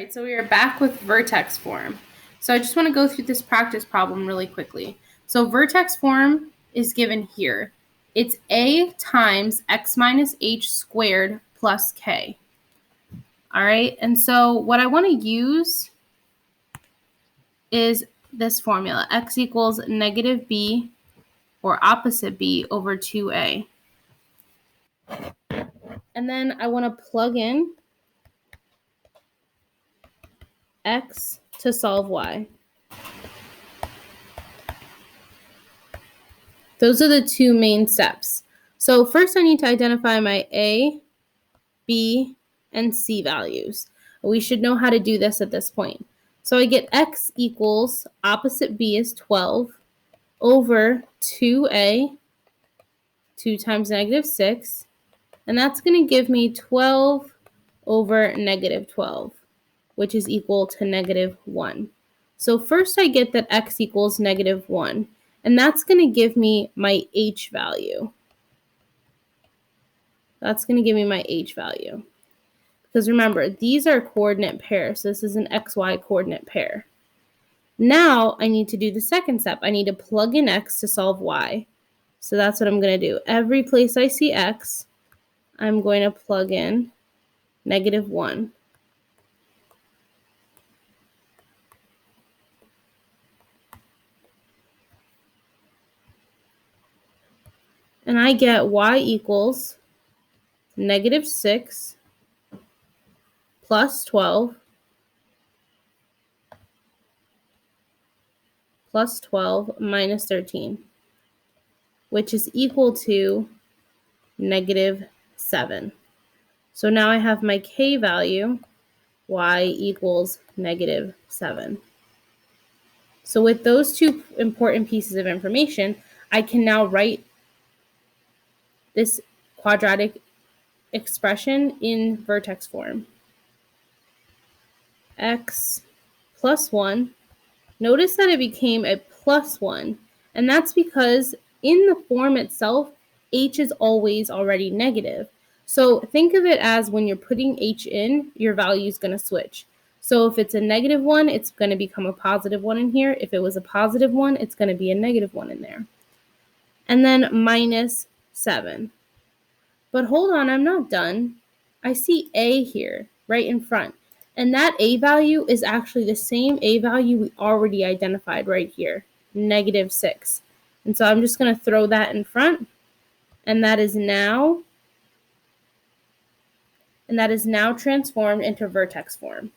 Alright, so we are back with vertex form. So I just want to go through this practice problem really quickly. So vertex form is given here. It's a times x minus h squared plus k. All right, and so what I want to use is this formula, x equals negative b or opposite b over 2a. And then I want to plug in x to solve y. Those are the two main steps. So first I need to identify my a, b, and c values. We should know how to do this at this point. So I get x equals, opposite b is 12, over 2a, 2 times negative 6, and that's going to give me 12 over negative 12, which is equal to negative 1. So first I get that x equals negative 1, and that's going to give me my h value. That's going to give me my h value. Because remember, these are coordinate pairs. So this is an xy coordinate pair. Now I need to do the second step. I need to plug in x to solve y. So that's what I'm going to do. Every place I see x, I'm going to plug in negative 1. And I get y equals negative 6 plus 12 plus 12 minus 13, which is equal to negative 7. So now I have my k value, y equals negative 7. So with those two important pieces of information, I can now write this quadratic expression in vertex form. X plus 1. Notice that it became a plus 1, and that's because in the form itself, h is always already negative. So think of it as when you're putting h in, your value is going to switch. So if it's a negative 1, it's going to become a positive 1 in here. If it was a positive 1, it's going to be a negative 1 in there. And then minus 7. But hold on, I'm not done. I see a here, right in front. And that a value is actually the same a value we already identified right here, negative 6. And so I'm just going to throw that in front. And that is now transformed into vertex form.